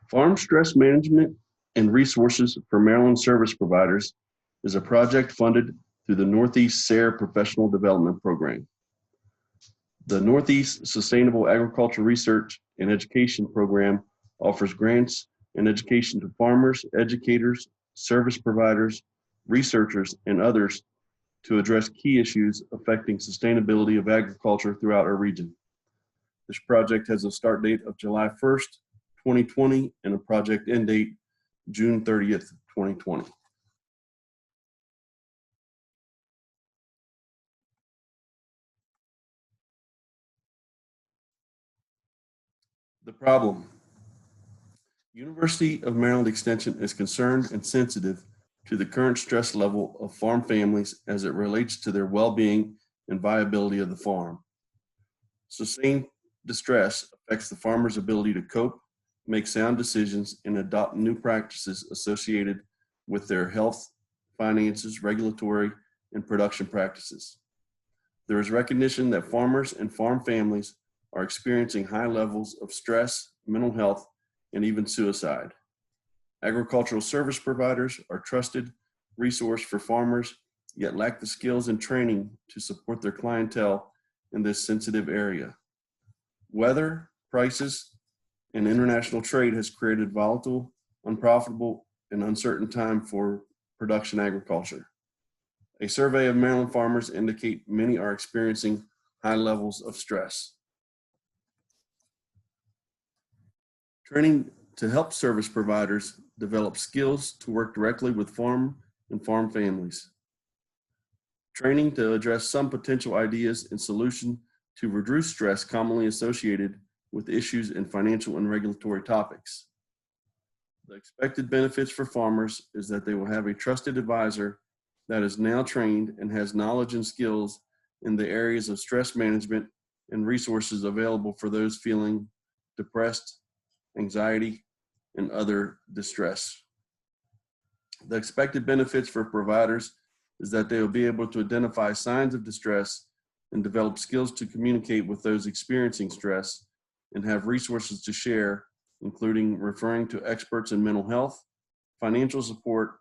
Farm Stress Management and Resources for Maryland Service Providers is a project funded through the Northeast SARE Professional Development Program. The Northeast Sustainable Agriculture Research and Education Program offers grants and education to farmers, educators, service providers, researchers, and others to address key issues affecting sustainability of agriculture throughout our region. This project has a start date of July 1st, 2020, and a project end date June 30th, 2020. The problem. University of Maryland Extension is concerned and sensitive to the current stress level of farm families as it relates to their well-being and viability of the farm. Sustained distress affects the farmer's ability to cope, make sound decisions, and adopt new practices associated with their health, finances, regulatory, and production practices. There is recognition that farmers and farm families are experiencing high levels of stress, mental health, and even suicide. Agricultural service providers are a trusted resource for farmers, yet lack the skills and training to support their clientele in this sensitive area. Weather, prices, and international trade has created volatile, unprofitable, and uncertain time for production agriculture. A survey of Maryland farmers indicate many are experiencing high levels of stress. Training to help service providers develop skills to work directly with farm and farm families. Training to address some potential ideas and solutions to reduce stress commonly associated with issues in financial and regulatory topics. The expected benefits for farmers is that they will have a trusted advisor that is now trained and has knowledge and skills in the areas of stress management and resources available for those feeling depressed, anxiety, and other distress. The expected benefits for providers is that they will be able to identify signs of distress and develop skills to communicate with those experiencing stress and have resources to share, including referring to experts in mental health, financial support,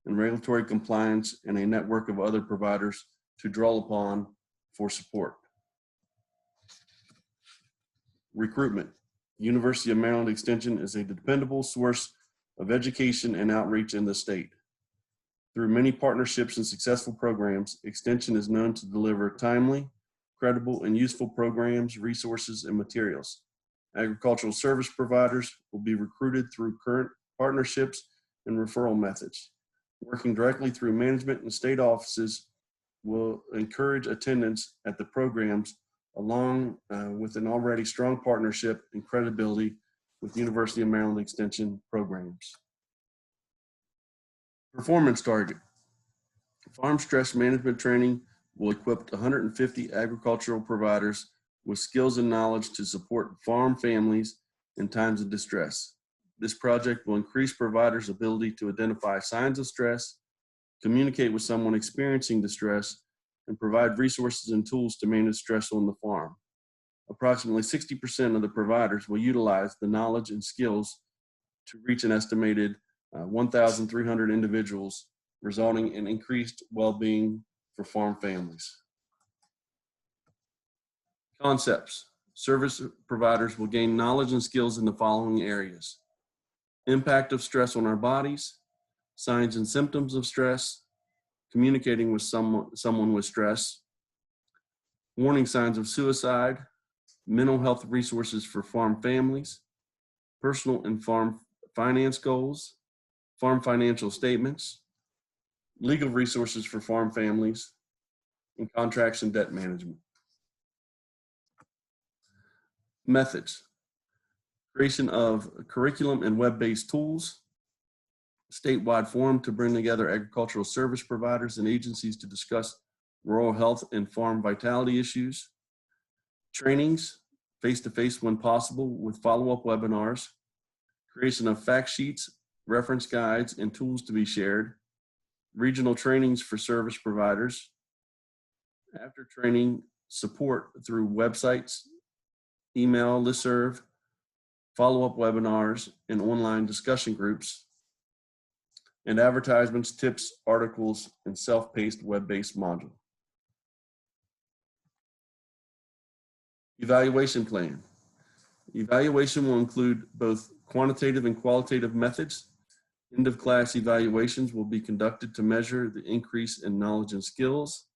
and regulatory compliance, and a network of other providers to draw upon for support. Recruitment. University of Maryland Extension is a dependable source of education and outreach in the state. Through many partnerships and successful programs, Extension is known to deliver timely, credible, and useful programs, resources, and materials. Agricultural service providers will be recruited through current partnerships and referral methods. Working directly through management and state offices will encourage attendance at the programs along with an already strong partnership and credibility with University of Maryland Extension programs. Performance target. Farm stress management training will equip 150 agricultural providers with skills and knowledge to support farm families in times of distress. This project will increase providers' ability to identify signs of stress, communicate with someone experiencing distress, and provide resources and tools to manage stress on the farm. Approximately 60% of the providers will utilize the knowledge and skills to reach an estimated 1,300 individuals, resulting in increased well-being for farm families. Concepts. Service providers will gain knowledge and skills in the following areas: impact of stress on our bodies, signs and symptoms of stress, communicating with someone with stress, warning signs of suicide, mental health resources for farm families, personal and farm finance goals, farm financial statements, legal resources for farm families, and contracts and debt management. Methods. Creation of curriculum and web-based tools, statewide forum to bring together agricultural service providers and agencies to discuss rural health and farm vitality issues, trainings, face-to-face when possible with follow-up webinars, creation of fact sheets, reference guides, and tools to be shared, regional trainings for service providers, after training support through websites, email, listserv, follow-up webinars, and online discussion groups, and advertisements, tips, articles, and self-paced web-based module. Evaluation plan. Evaluation will include both quantitative and qualitative methods. End-of-class evaluations will be conducted to measure the increase in knowledge and skills.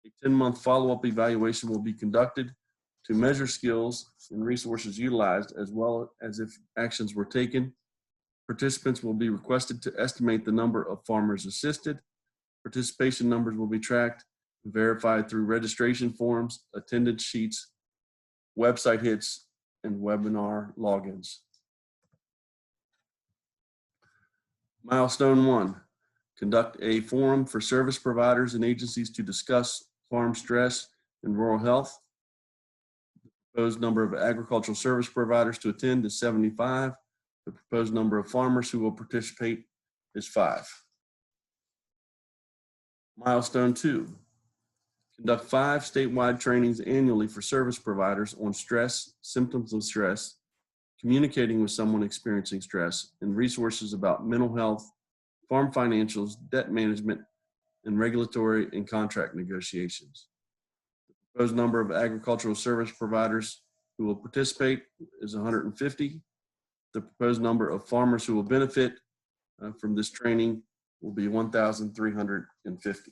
A 10-month follow-up evaluation will be conducted to measure skills and resources utilized, as well as if actions were taken. Participants will be requested to estimate the number of farmers assisted. Participation numbers will be tracked and verified through registration forms, attendance sheets, website hits, and webinar logins. Milestone 1, conduct a forum for service providers and agencies to discuss farm stress and rural health. The proposed number of agricultural service providers to attend is 75. The proposed number of farmers who will participate is 5. Milestone 2, conduct 5 statewide trainings annually for service providers on stress, symptoms of stress, communicating with someone experiencing stress, and resources about mental health, farm financials, debt management, and regulatory and contract negotiations. The proposed number of agricultural service providers who will participate is 150. The proposed number of farmers who will benefit from this training will be 1,350.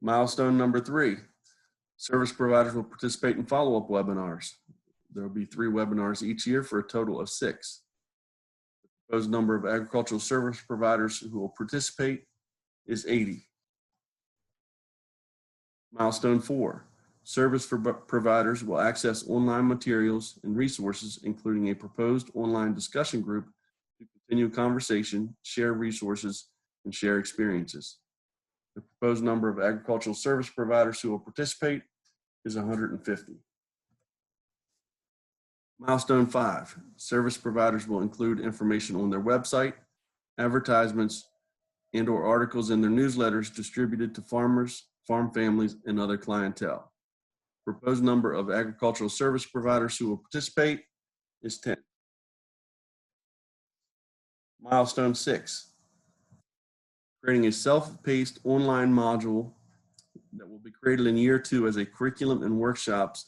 Milestone number 3, service providers will participate in follow-up webinars. There will be 3 webinars each year for a total of 6. The proposed number of agricultural service providers who will participate is 80. Milestone 4, service providers will access online materials and resources, including a proposed online discussion group to continue conversation, share resources, and share experiences. The proposed number of agricultural service providers who will participate is 150. Milestone 5, service providers will include information on their website, advertisements, and/or articles in their newsletters distributed to farmers, farm families, and other clientele. Proposed number of agricultural service providers who will participate is 10. Milestone 6, creating a self-paced online module that will be created in year 2 as the curriculum and workshops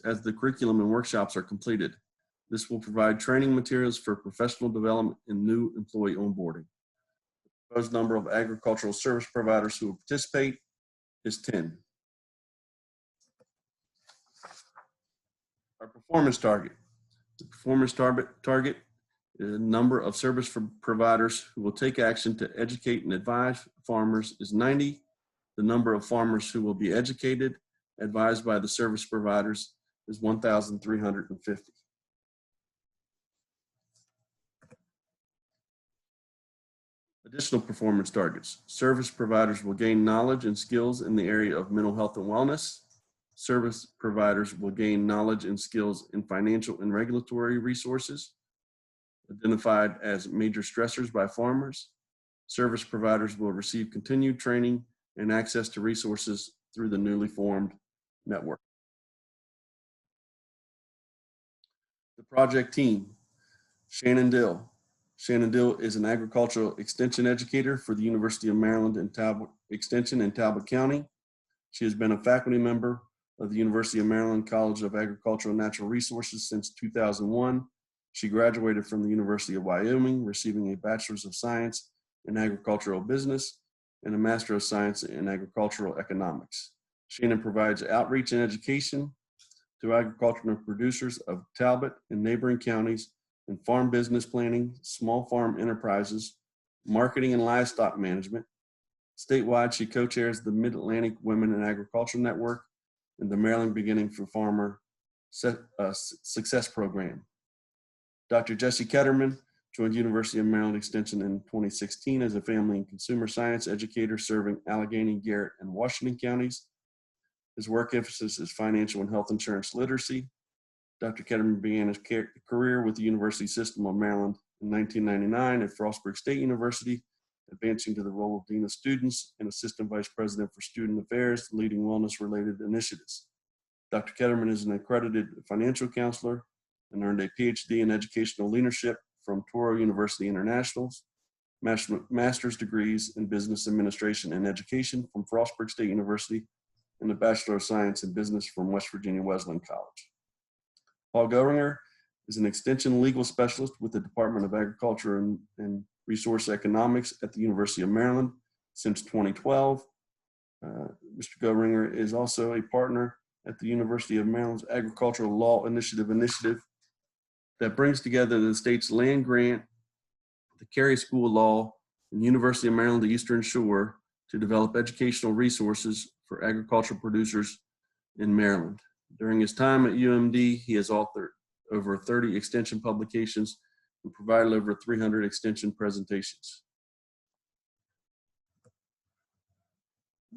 are completed. This will provide training materials for professional development and new employee onboarding. The proposed number of agricultural service providers who will participate is 10. Our performance target. The performance target is the number of service providers who will take action to educate and advise farmers is 90. The number of farmers who will be educated, advised by the service providers is 1,350. Additional performance targets. Service providers will gain knowledge and skills in the area of mental health and wellness. Service providers will gain knowledge and skills in financial and regulatory resources identified as major stressors by farmers. Service providers will receive continued training and access to resources through the newly formed network. The project team, Shannon Dill. Shannon Dill is an agricultural extension educator for the University of Maryland and Talbot Extension in Talbot County. She has been a faculty member of the University of Maryland College of Agricultural and Natural Resources since 2001. She graduated from the University of Wyoming, receiving a Bachelor's of Science in Agricultural Business and a Master of Science in Agricultural Economics. Shannon provides outreach and education to agricultural producers of Talbot and neighboring counties in farm business planning, small farm enterprises, marketing and livestock management. Statewide, she co-chairs the Mid-Atlantic Women in Agriculture Network and the Maryland Beginning for Farmer Success Program. Dr. Jesse Ketterman joined University of Maryland Extension in 2016 as a family and consumer science educator serving Allegheny, Garrett, and Washington counties. His work emphasis is financial and health insurance literacy. Dr. Ketterman began his career with the University System of Maryland in 1999 at Frostburg State University, advancing to the role of Dean of Students and Assistant Vice President for Student Affairs, leading wellness-related initiatives. Dr. Ketterman is an accredited financial counselor and earned a PhD in educational leadership from Touro University International's, master's degrees in business administration and education from Frostburg State University, and a Bachelor of Science in Business from West Virginia Wesleyan College. Paul Goeringer is an extension legal specialist with the Department of Agriculture and Resource Economics at the University of Maryland since 2012. Mr. Goeringer is also a partner at the University of Maryland's Agricultural Law Initiative that brings together the state's land grant, the Carey School of Law, and University of Maryland, the Eastern Shore to develop educational resources for agricultural producers in Maryland. During his time at UMD, he has authored over 30 extension publications and provided over 300 extension presentations.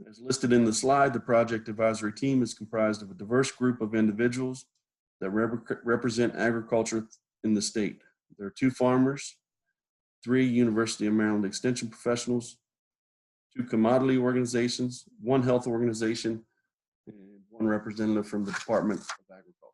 As listed in the slide, the project advisory team is comprised of a diverse group of individuals that represent agriculture in the state. There are 2 farmers, 3 University of Maryland extension professionals, 2 commodity organizations, 1 health organization, and 1 representative from the Department of Agriculture.